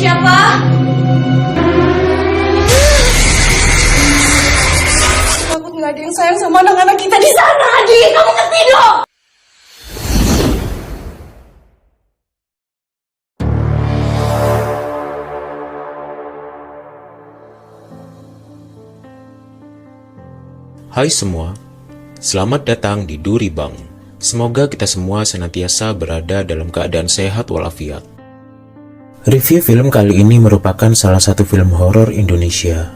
Siapa? Takut nggak ada yang sayang sama anak-anak kita di sana, Adi. Kamu ngerti dong? Hai semua, selamat datang di Duri Bang. Semoga kita semua senantiasa berada dalam keadaan sehat walafiat. Review film kali ini merupakan salah satu film horor Indonesia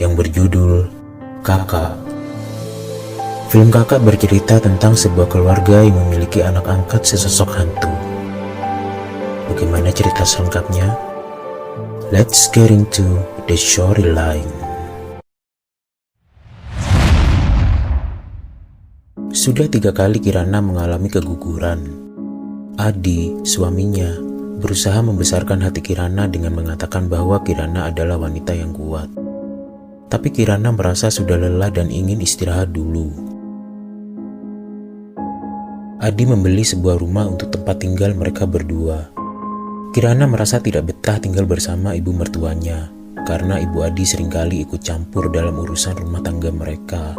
yang berjudul Kakak. Film Kakak bercerita tentang sebuah keluarga yang memiliki anak angkat sesosok hantu. Bagaimana cerita selengkapnya? Let's get into the storyline. Sudah 3 kali Kirana mengalami keguguran. Adi, suaminya, berusaha membesarkan hati Kirana dengan mengatakan bahwa Kirana adalah wanita yang kuat. Tapi Kirana merasa sudah lelah dan ingin istirahat dulu. Adi membeli sebuah rumah untuk tempat tinggal mereka berdua. Kirana merasa tidak betah tinggal bersama ibu mertuanya, karena ibu Adi seringkali ikut campur dalam urusan rumah tangga mereka.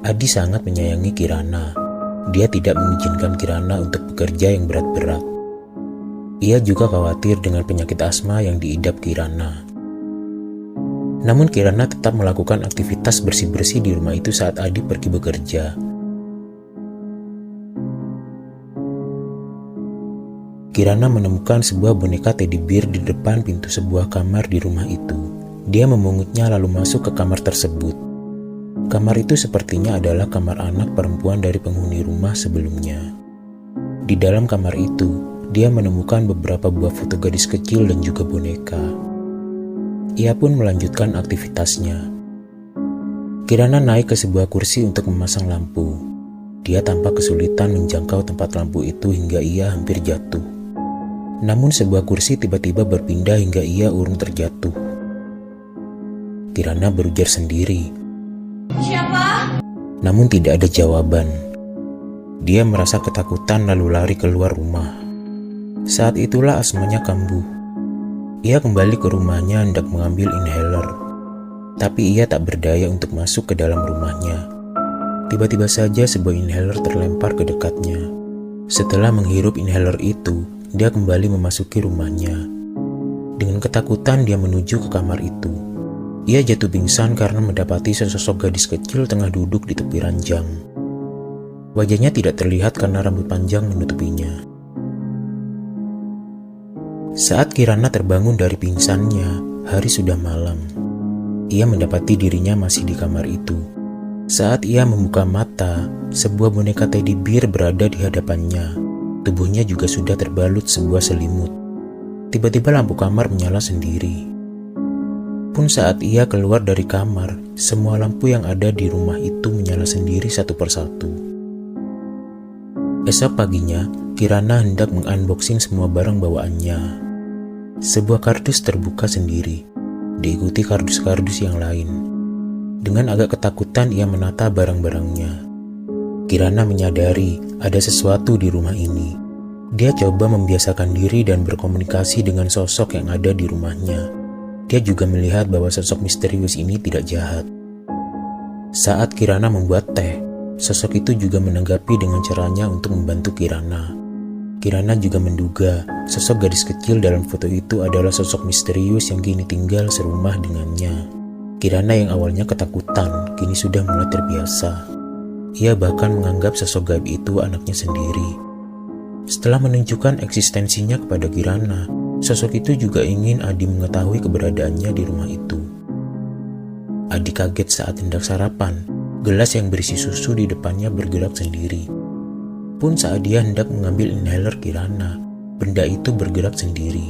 Adi sangat menyayangi Kirana. Dia tidak mengizinkan Kirana untuk bekerja yang berat-berat. Ia juga khawatir dengan penyakit asma yang diidap Kirana. Namun Kirana tetap melakukan aktivitas bersih-bersih di rumah itu saat Adi pergi bekerja. Kirana menemukan sebuah boneka teddy bear di depan pintu sebuah kamar di rumah itu. Dia memungutnya lalu masuk ke kamar tersebut. Kamar itu sepertinya adalah kamar anak perempuan dari penghuni rumah sebelumnya. Di dalam kamar itu, dia menemukan beberapa buah foto gadis kecil dan juga boneka. Ia pun melanjutkan aktivitasnya. Kirana naik ke sebuah kursi untuk memasang lampu. Dia tampak kesulitan menjangkau tempat lampu itu hingga ia hampir jatuh. Namun sebuah kursi tiba-tiba berpindah hingga ia urung terjatuh. Kirana berujar sendiri. Siapa? Namun tidak ada jawaban. Dia merasa ketakutan lalu lari keluar rumah. Saat itulah asmanya kambuh. Ia kembali ke rumahnya hendak mengambil inhaler. Tapi ia tak berdaya untuk masuk ke dalam rumahnya. Tiba-tiba saja sebuah inhaler terlempar ke dekatnya. Setelah menghirup inhaler itu, dia kembali memasuki rumahnya. Dengan ketakutan dia menuju ke kamar itu. Ia jatuh pingsan karena mendapati sesosok gadis kecil tengah duduk di tepi ranjang. Wajahnya tidak terlihat karena rambut panjang menutupinya. Saat Kirana terbangun dari pingsannya, hari sudah malam. Ia mendapati dirinya masih di kamar itu. Saat ia membuka mata, sebuah boneka teddy bear berada di hadapannya. Tubuhnya juga sudah terbalut sebuah selimut. Tiba-tiba lampu kamar menyala sendiri. Pun saat ia keluar dari kamar, semua lampu yang ada di rumah itu menyala sendiri satu persatu. Esok paginya, Kirana hendak mengunboxing semua barang bawaannya. Sebuah kardus terbuka sendiri, diikuti kardus-kardus yang lain. Dengan agak ketakutan ia menata barang-barangnya. Kirana menyadari ada sesuatu di rumah ini. Dia coba membiasakan diri dan berkomunikasi dengan sosok yang ada di rumahnya. Dia juga melihat bahwa sosok misterius ini tidak jahat. Saat Kirana membuat teh, sosok itu juga menanggapi dengan caranya untuk membantu Kirana. Kirana juga menduga sosok gadis kecil dalam foto itu adalah sosok misterius yang kini tinggal serumah dengannya. Kirana yang awalnya ketakutan, kini sudah mulai terbiasa. Ia bahkan menganggap sosok gaib itu anaknya sendiri. Setelah menunjukkan eksistensinya kepada Kirana, sosok itu juga ingin Adi mengetahui keberadaannya di rumah itu. Adi kaget saat hendak sarapan. Gelas yang berisi susu di depannya bergerak sendiri. Pun saat dia hendak mengambil inhaler Kirana, benda itu bergerak sendiri.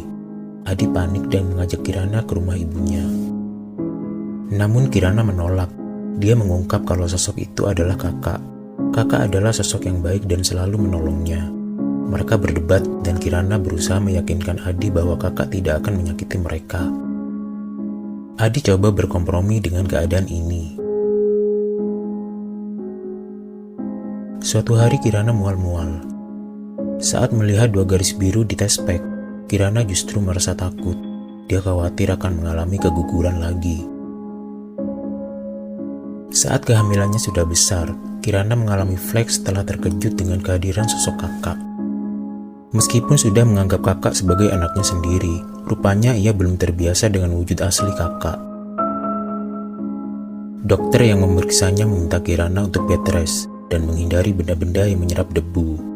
Adi panik dan mengajak Kirana ke rumah ibunya. Namun Kirana menolak. Dia mengungkap kalau sosok itu adalah kakak. Kakak adalah sosok yang baik dan selalu menolongnya. Mereka berdebat dan Kirana berusaha meyakinkan Adi bahwa kakak tidak akan menyakiti mereka. Adi coba berkompromi dengan keadaan ini. Suatu hari Kirana mual-mual. Saat melihat 2 garis biru di tespek, Kirana justru merasa takut. Dia khawatir akan mengalami keguguran lagi. Saat kehamilannya sudah besar, Kirana mengalami flek setelah terkejut dengan kehadiran sosok kakak. Meskipun sudah menganggap kakak sebagai anaknya sendiri, rupanya ia belum terbiasa dengan wujud asli kakak. Dokter yang memeriksanya meminta Kirana untuk bed rest dan menghindari benda-benda yang menyerap debu.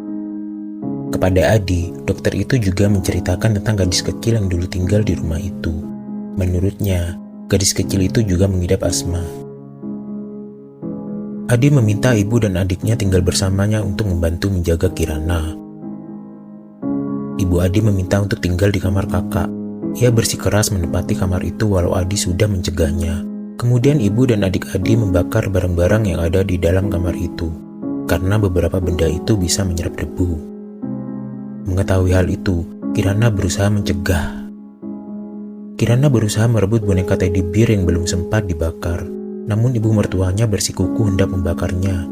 Kepada Adi, dokter itu juga menceritakan tentang gadis kecil yang dulu tinggal di rumah itu. Menurutnya, gadis kecil itu juga mengidap asma. Adi meminta ibu dan adiknya tinggal bersamanya untuk membantu menjaga Kirana. Ibu Adi meminta untuk tinggal di kamar kakak. Ia bersikeras menempati kamar itu walau Adi sudah mencegahnya. Kemudian ibu dan adik Adi membakar barang-barang yang ada di dalam kamar itu, karena beberapa benda itu bisa menyerap debu. Mengetahui hal itu, Kirana berusaha mencegah. Kirana berusaha merebut boneka teddy bear yang belum sempat dibakar, namun ibu mertuanya bersikukuh hendak membakarnya.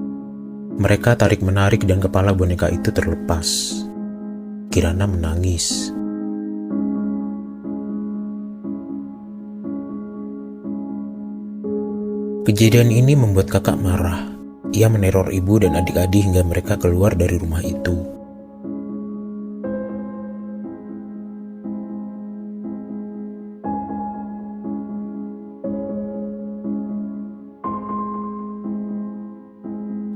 Mereka tarik-menarik dan kepala boneka itu terlepas. Kirana menangis. Kejadian ini membuat kakak marah. Ia meneror ibu dan adik Adi hingga mereka keluar dari rumah itu.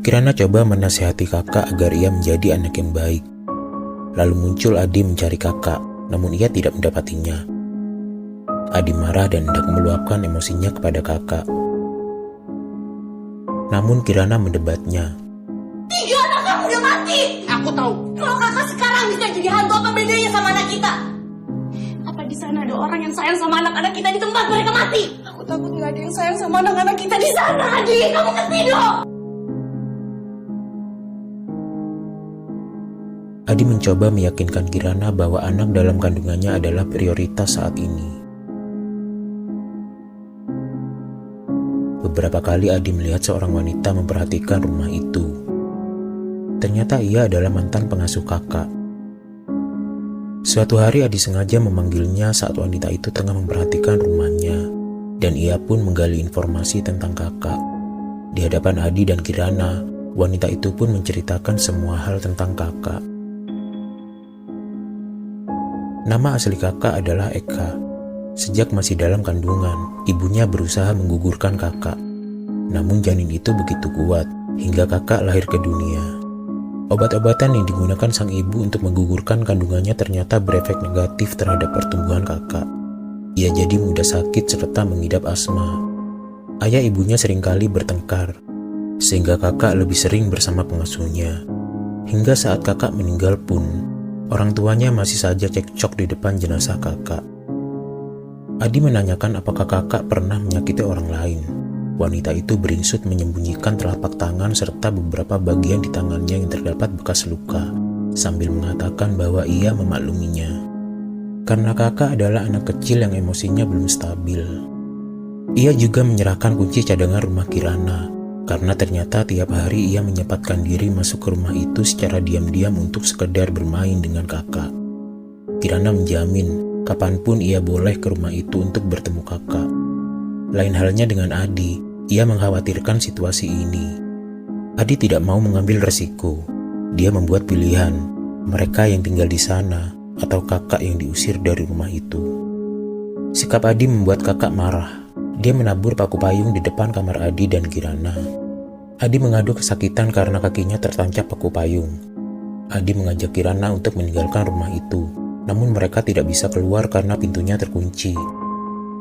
Kirana coba menasihati kakak agar ia menjadi anak yang baik. Lalu muncul Adi mencari kakak, namun ia tidak mendapatinya. Adi marah dan hendak meluapkan emosinya kepada kakak. Namun Kirana mendebatnya. 3 anak kamu udah mati. Aku tahu. Kalau kakak sekarang bisa jadi hantu, apa bedanya sama anak kita? Apa di sana ada orang yang sayang sama anak-anak kita di tempat mereka mati? Aku takut nggak ada yang sayang sama anak-anak kita di sana, Adi. Kamu ngerti dong? Adi mencoba meyakinkan Kirana bahwa anak dalam kandungannya adalah prioritas saat ini. Beberapa kali Adi melihat seorang wanita memperhatikan rumah itu. Ternyata ia adalah mantan pengasuh kakak. Suatu hari Adi sengaja memanggilnya saat wanita itu tengah memperhatikan rumahnya, dan ia pun menggali informasi tentang kakak. Di hadapan Adi dan Kirana, wanita itu pun menceritakan semua hal tentang kakak. Nama asli kakak adalah Eka. Sejak masih dalam kandungan, ibunya berusaha menggugurkan kakak. Namun janin itu begitu kuat, hingga kakak lahir ke dunia. Obat-obatan yang digunakan sang ibu untuk menggugurkan kandungannya ternyata berefek negatif terhadap pertumbuhan kakak. Ia jadi mudah sakit serta mengidap asma. Ayah ibunya seringkali bertengkar, sehingga kakak lebih sering bersama pengasuhnya. Hingga saat kakak meninggal pun, orang tuanya masih saja cekcok di depan jenazah kakak. Adi menanyakan apakah kakak pernah menyakiti orang lain. Wanita itu beringsut menyembunyikan telapak tangan serta beberapa bagian di tangannya yang terdapat bekas luka, sambil mengatakan bahwa ia memakluminya. Karena kakak adalah anak kecil yang emosinya belum stabil. Ia juga menyerahkan kunci cadangan rumah Kirana, karena ternyata tiap hari ia menyempatkan diri masuk ke rumah itu secara diam-diam untuk sekedar bermain dengan kakak. Kirana menjamin kapanpun ia boleh ke rumah itu untuk bertemu kakak. Lain halnya dengan Adi, ia mengkhawatirkan situasi ini. Adi tidak mau mengambil resiko. Dia membuat pilihan, mereka yang tinggal di sana atau kakak yang diusir dari rumah itu. Sikap Adi membuat kakak marah. Dia menabur paku payung di depan kamar Adi dan Kirana. Adi mengadu kesakitan karena kakinya tertancap paku payung. Adi mengajak Kirana untuk meninggalkan rumah itu. Namun mereka tidak bisa keluar karena pintunya terkunci.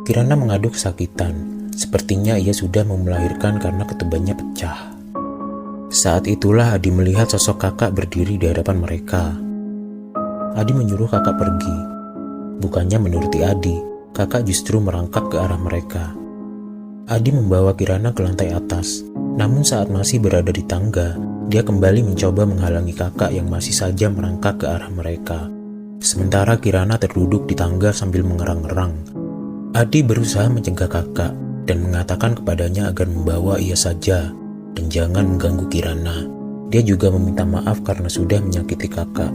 Kirana mengadu kesakitan. Sepertinya ia sudah mau melahirkan karena ketubannya pecah. Saat itulah Adi melihat sosok kakak berdiri di hadapan mereka. Adi menyuruh kakak pergi. Bukannya menuruti Adi, kakak justru merangkak ke arah mereka. Adi membawa Kirana ke lantai atas. Namun saat masih berada di tangga, dia kembali mencoba menghalangi kakak yang masih saja merangkak ke arah mereka. Sementara Kirana terduduk di tangga sambil mengerang-erang. Adi berusaha mencegah kakak dan mengatakan kepadanya agar membawa ia saja dan jangan mengganggu Kirana. Dia juga meminta maaf karena sudah menyakiti kakak.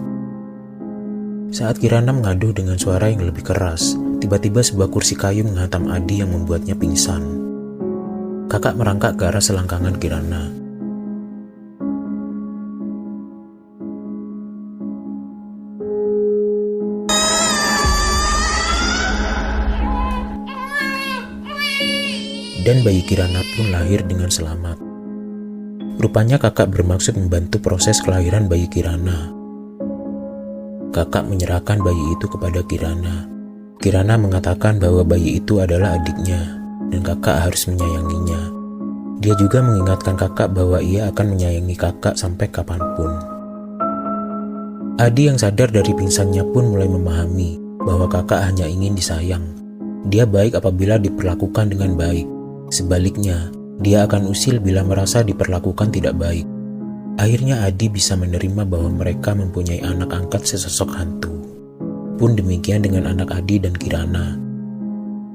Saat Kirana mengaduh dengan suara yang lebih keras, tiba-tiba sebuah kursi kayu menghantam Adi yang membuatnya pingsan. Kakak merangkak ke arah selangkangan Kirana. Dan bayi Kirana pun lahir dengan selamat. Rupanya kakak bermaksud membantu proses kelahiran bayi Kirana. Kakak menyerahkan bayi itu kepada Kirana. Kirana mengatakan bahwa bayi itu adalah adiknya dan kakak harus menyayanginya. Dia juga mengingatkan kakak bahwa ia akan menyayangi kakak sampai kapanpun. Adi yang sadar dari pingsannya pun mulai memahami bahwa kakak hanya ingin disayang. Dia baik apabila diperlakukan dengan baik. Sebaliknya, dia akan usil bila merasa diperlakukan tidak baik. Akhirnya Adi bisa menerima bahwa mereka mempunyai anak angkat sesosok hantu. Pun demikian dengan anak Adi dan Kirana.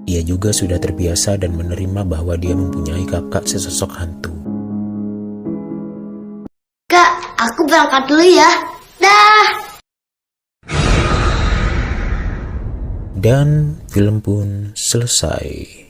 Ia juga sudah terbiasa dan menerima bahwa dia mempunyai kakak sesosok hantu. Kak, aku berangkat dulu ya. Dah. Dan film pun selesai.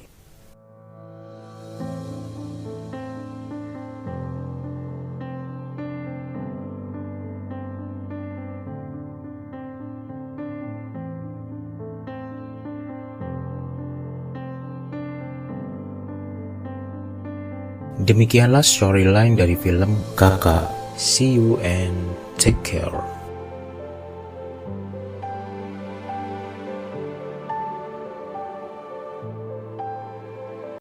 Demikianlah storyline dari film Kakak. See you and take care.